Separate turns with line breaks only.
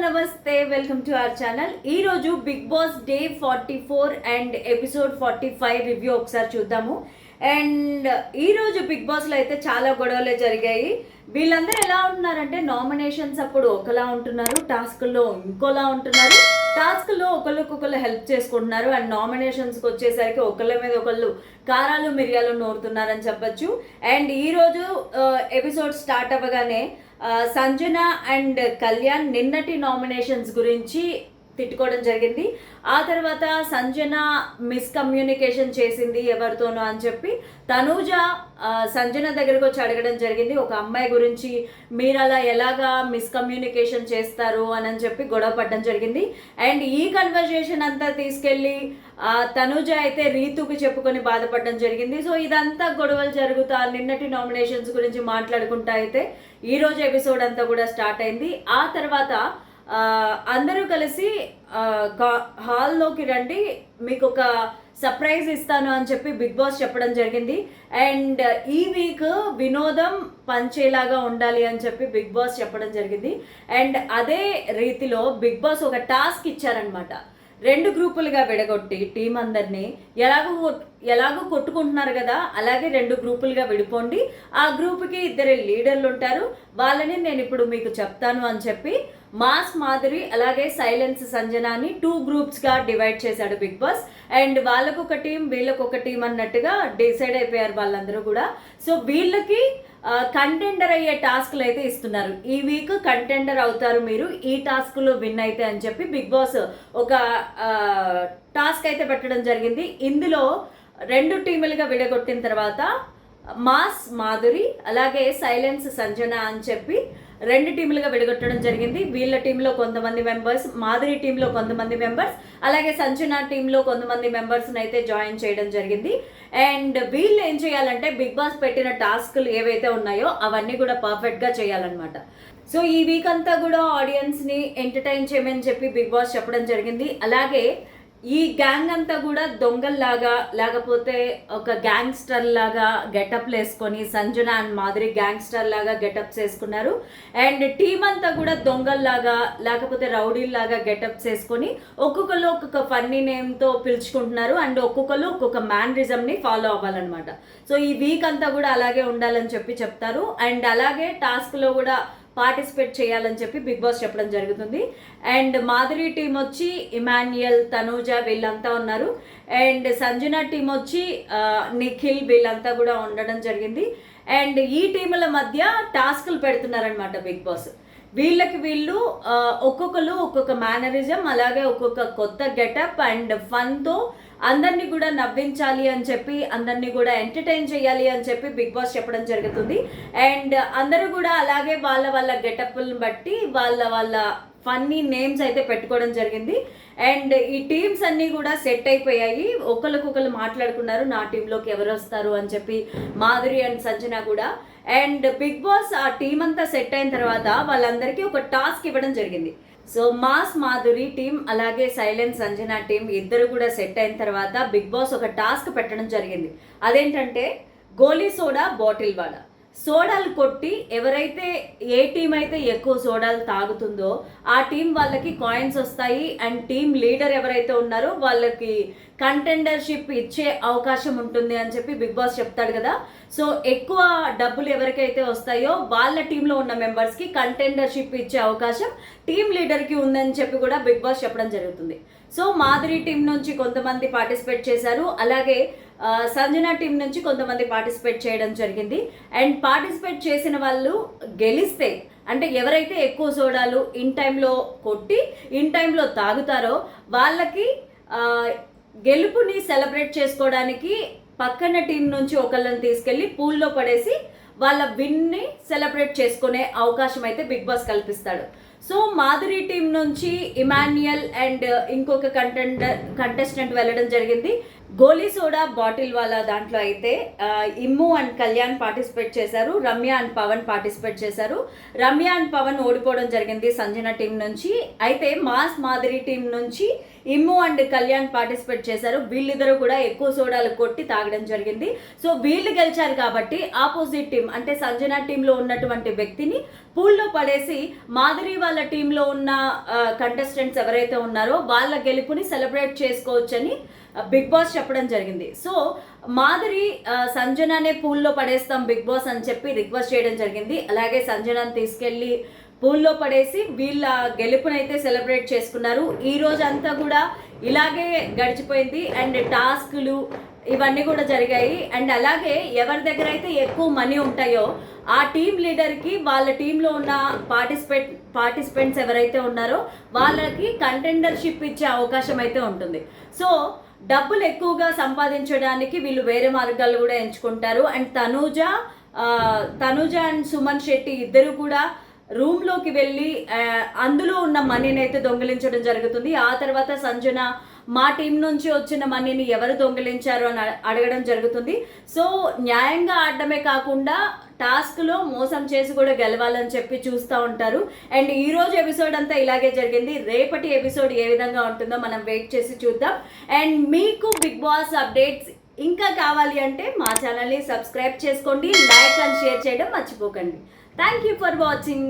నమస్తే, welcome to our channel. ఈరోజు Bigg Boss day 44 and episode 45 review ఒకసారి చూద్దాము. అండ్ ఈరోజు బిగ్ బాస్లో అయితే చాలా గొడవలే జరిగాయి. వీళ్ళందరూ ఎలా ఉంటున్నారంటే నామినేషన్స్ అప్పుడు ఒకలా ఉంటున్నారు, టాస్క్లో ఇంకోలా ఉంటున్నారు. టాస్క్లో ఒకళ్ళకొకళ్ళు హెల్ప్ చేసుకుంటున్నారు అండ్ నామినేషన్స్కి వచ్చేసరికి ఒకళ్ళ మీద ఒకళ్ళు కారాలు మిరియాలు నూరుతున్నారని చెప్పచ్చు. అండ్ ఈరోజు ఎపిసోడ్ స్టార్ట్ అవ్వగానే సంజన అండ్ కళ్యాణ్ నిన్నటి నామినేషన్స్ గురించి తిట్టుకోవడం జరిగింది. ఆ తర్వాత సంజన మిస్కమ్యూనికేషన్ చేసింది ఎవరితోనో అని చెప్పి తనూజ సంజన దగ్గరకు వచ్చి అడగడం జరిగింది. ఒక అమ్మాయి గురించి మీరు అలా ఎలాగా మిస్కమ్యూనికేషన్ చేస్తారు అని చెప్పి గొడవ పడడం జరిగింది. అండ్ ఈ కన్వర్జేషన్ అంతా తీసుకెళ్ళి తనూజ అయితే రీతుకి చెప్పుకొని బాధపడడం జరిగింది. సో ఇదంతా గొడవలు జరుగుతా నిన్నటి నామినేషన్స్ గురించి మాట్లాడుకుంటా అయితే ఈరోజు ఎపిసోడ్ అంతా కూడా స్టార్ట్ అయింది. ఆ తర్వాత అందరూ కలిసి హాల్లోకి రండి, మీకు ఒక సర్ప్రైజ్ ఇస్తాను అని చెప్పి బిగ్ బాస్ చెప్పడం జరిగింది. అండ్ ఈ వీక్ వినోదం పంచేలాగా ఉండాలి అని చెప్పి బిగ్ బాస్ చెప్పడం జరిగింది. అండ్ అదే రీతిలో బిగ్ బాస్ ఒక టాస్క్ ఇచ్చారనమాట. 2 గ్రూపులుగా విడగొట్టి టీం అందరినీ ఎలాగో కొట్టుకుంటున్నారు కదా, అలాగే 2 గ్రూపులుగా విడిపోండి, ఆ గ్రూప్కి 2 లీడర్లు ఉంటారు, వాళ్ళని నేను ఇప్పుడు మీకు చెప్తాను అని చెప్పి మాస్ మాధురి అలాగే సైలెన్స్ సంజనాని 2 గ్రూప్స్గా డివైడ్ చేశాడు బిగ్ బాస్. అండ్ వాళ్ళకు ఒక టీం వీళ్ళకు ఒక టీం అన్నట్టుగా డిసైడ్ అయిపోయారు వాళ్ళందరూ కూడా. సో వీళ్ళకి కంటెండర్ అయ్యే టాస్క్లు అయితే ఇస్తున్నారు. ఈ వీక్ కంటెండర్ అవుతారు మీరు ఈ టాస్క్లో విన్ అయితే అని చెప్పి బిగ్ బాస్ ఒక టాస్క్ అయితే పెట్టడం జరిగింది. ఇందులో 2 టీములుగా విడగొట్టిన తర్వాత మాస్ మాధురి అలాగే సైలెన్స్ సంజన అని చెప్పి 2 టీములుగా విడగొట్టడం జరిగింది. వీళ్ళ టీంలో కొంతమంది మెంబర్స్, మాధురి టీంలో కొంతమంది మెంబర్స్, అలాగే సంజన టీంలో కొంతమంది మెంబర్స్ని అయితే జాయిన్ చేయడం జరిగింది. అండ్ వీళ్ళు ఏం చేయాలంటే బిగ్ బాస్ పెట్టిన టాస్క్లు ఏవైతే ఉన్నాయో అవన్నీ కూడా పర్ఫెక్ట్గా చేయాలన్నమాట. సో ఈ వీక్ అంతా కూడా ఆడియన్స్ని ఎంటర్టైన్ చేయమని చెప్పి బిగ్ బాస్ చెప్పడం జరిగింది. అలాగే ఈ గ్యాంగ్ అంతా కూడా దొంగల్లాగా లేకపోతే ఒక గ్యాంగ్స్టర్ లాగా గెటప్లు వేసుకొని సంజన అండ్ మాధురి గ్యాంగ్స్టర్ లాగా గెటప్స్ వేసుకున్నారు. అండ్ టీం అంతా కూడా దొంగల్లాగా లేకపోతే రౌడీల్లాగా గెటప్స్ వేసుకొని ఒక్కొక్కరు ఒక్కొక్క ఫన్నీ నేమ్తో పిలుచుకుంటున్నారు. అండ్ ఒక్కొక్కరు ఒక్కొక్క మ్యానరిజంని ఫాలో అవ్వాలన్నమాట. సో ఈ వీక్ అంతా కూడా అలాగే ఉండాలని చెప్పి చెప్తారు. అండ్ అలాగే టాస్క్లో కూడా పార్టిసిపేట్ చేయాలని చెప్పి బిగ్ బాస్ చెప్పడం జరుగుతుంది. అండ్ మాధురి టీం వచ్చి ఇమాన్యుయల్, తనూజ వీళ్ళంతా ఉన్నారు. అండ్ సంజన టీం వచ్చి నిఖిల్ వీళ్ళంతా కూడా ఉండడం జరిగింది. అండ్ ఈ టీముల మధ్య టాస్క్లు పెడుతున్నారనమాట బిగ్ బాస్. వీళ్ళు ఒక్కొక్కరు ఒక్కొక్క మేనరిజం అలాగే ఒక్కొక్క కొత్త గెటప్ అండ్ ఫన్తో అందరినీ కూడా నవ్వించాలి అని చెప్పి అందరినీ కూడా ఎంటర్టైన్ చేయాలి అని చెప్పి బిగ్ బాస్ చెప్పడం జరుగుతుంది. అండ్ అందరూ కూడా అలాగే వాళ్ళ గెటప్లను బట్టి వాళ్ళ ఫన్నీ నేమ్స్ అయితే పెట్టుకోవడం జరిగింది. అండ్ ఈ టీమ్స్ అన్నీ కూడా సెట్ అయిపోయాయి, ఒకరికొకరు మాట్లాడుకున్నారు నా టీంలోకి ఎవరు వస్తారు అని చెప్పి మాధురి అండ్ సంజన కూడా. అండ్ బిగ్ బాస్ ఆ టీం అంతా సెట్ అయిన తర్వాత వాళ్ళందరికీ ఒక టాస్క్ ఇవ్వడం జరిగింది. సో మాస్ మాధురి టీం అలాగే సైలెన్స్ సంజన టీం ఇద్దరు కూడా సెట్ అయిన తర్వాత బిగ్ బాస్ ఒక టాస్క్ పెట్టడం జరిగింది. అదేంటంటే గోలీ సోడా బాటిల్ వాడ సోడాలు కొట్టి ఎవరైతే ఏ టీం అయితే ఎక్కువ సోడాలు తాగుతుందో ఆ టీం వాళ్ళకి కాయిన్స్ వస్తాయి. అండ్ టీం లీడర్ ఎవరైతే ఉన్నారో వాళ్ళకి కంటెండర్షిప్ ఇచ్చే అవకాశం ఉంటుంది అని చెప్పి బిగ్ బాస్ చెప్తాడు కదా. సో ఎక్కువ డబ్బులు ఎవరికైతే వస్తాయో వాళ్ళ టీంలో ఉన్న మెంబర్స్కి కంటెండర్షిప్ ఇచ్చే అవకాశం టీం లీడర్కి ఉందని చెప్పి కూడా బిగ్ బాస్ చెప్పడం జరుగుతుంది. సో మాధురి టీం నుంచి కొంతమంది పార్టిసిపేట్ చేశారు, అలాగే సంజన టీం నుంచి కొంతమంది పార్టిసిపేట్ చేయడం జరిగింది. అండ్ పార్టిసిపేట్ చేసిన వాళ్ళు గెలిస్తే అంటే ఎవరైతే ఎక్కువ సోడాలు ఇన్ టైంలో కొట్టి ఇన్ టైంలో తాగుతారో వాళ్ళకి గెలుపుని సెలబ్రేట్ చేసుకోవడానికి పక్కన టీం నుంచి ఒకళ్ళని తీసుకెళ్ళి పూల్లో పడేసి వాళ్ళ విన్ని సెలబ్రేట్ చేసుకునే అవకాశం అయితే బిగ్ బాస్ కల్పిస్తాడు. సో మాధురి టీం నుంచి ఇమాన్యుయల్ అండ్ ఇంకొక కంటెస్టెంట్ వెళ్ళడం జరిగింది. గోలీ సోడా బాటిల్ వాళ్ళ దాంట్లో అయితే ఇమ్ము అండ్ కళ్యాణ్ పార్టిసిపేట్ చేశారు, రమ్య అండ్ పవన్ పార్టిసిపేట్ చేశారు. రమ్య అండ్ పవన్ ఓడిపోవడం జరిగింది సంజన టీం నుంచి. అయితే మాస్ మాదిరి టీం నుంచి ఇమ్ము అండ్ కళ్యాణ్ పార్టిసిపేట్ చేశారు. వీళ్ళిద్దరూ కూడా ఎక్కువ సోడాలు కొట్టి తాగడం జరిగింది. సో వీళ్ళు గెలిచారు కాబట్టి ఆపోజిట్ టీం అంటే సంజన టీంలో ఉన్నటువంటి వ్యక్తిని పూల్లో పడేసి మాదిరి వాళ్ళ టీంలో ఉన్న కంటెస్టెంట్స్ ఎవరైతే ఉన్నారో వాళ్ళ గెలుపుని సెలబ్రేట్ చేసుకోవచ్చని బిగ్ బాస్ చెప్పడం జరిగింది. సో మాదిరి సంజననే పూల్లో పడేస్తాం బిగ్ బాస్ అని చెప్పి రిక్వెస్ట్ చేయడం జరిగింది. అలాగే సంజనని తీసుకెళ్ళి పూల్లో పడేసి వీళ్ళ గెలుపునైతే సెలబ్రేట్ చేసుకున్నారు. ఈ రోజు అంతా కూడా ఇలాగే గడిచిపోయింది అండ్ టాస్కులు ఇవన్నీ కూడా జరిగాయి. అండ్ అలాగే ఎవరి దగ్గర అయితే ఎక్కువ మనీ ఉంటాయో ఆ టీం లీడర్కి వాళ్ళ టీంలో ఉన్న పార్టిసిపెంట్స్ ఎవరైతే ఉన్నారో వాళ్ళకి కంటెండర్షిప్ ఇచ్చే అవకాశం అయితే ఉంటుంది. సో డబ్బులు ఎక్కువగా సంపాదించడానికి వీళ్ళు వేరే మార్గాలు కూడా ఎంచుకుంటారు. అండ్ తనూజ అండ్ సుమన్ శెట్టి ఇద్దరు కూడా రూమ్లోకి వెళ్ళి అందులో ఉన్న మనీని అయితే దొంగిలించడం జరుగుతుంది. ఆ తర్వాత సంజన మా టీం నుంచి వచ్చిన మనీని ఎవరు దొంగిలించారు అని అడగడం జరుగుతుంది. సో న్యాయంగా ఆడడమే కాకుండా టాస్క్లో మోసం చేసి కూడా గెలవాలని చెప్పి చూస్తూ ఉంటారు. అండ్ ఈరోజు ఎపిసోడ్ అంతా ఇలాగే జరిగింది. రేపటి ఎపిసోడ్ ఏ విధంగా ఉంటుందో మనం వెయిట్ చేసి చూద్దాం. అండ్ మీకు బిగ్ బాస్ అప్డేట్స్ ఇంకా కావాలి అంటే మా ఛానల్ని సబ్స్క్రైబ్ చేసుకోండి, లైక్ అండ్ షేర్ చేయడం మర్చిపోకండి. Thank you for watching.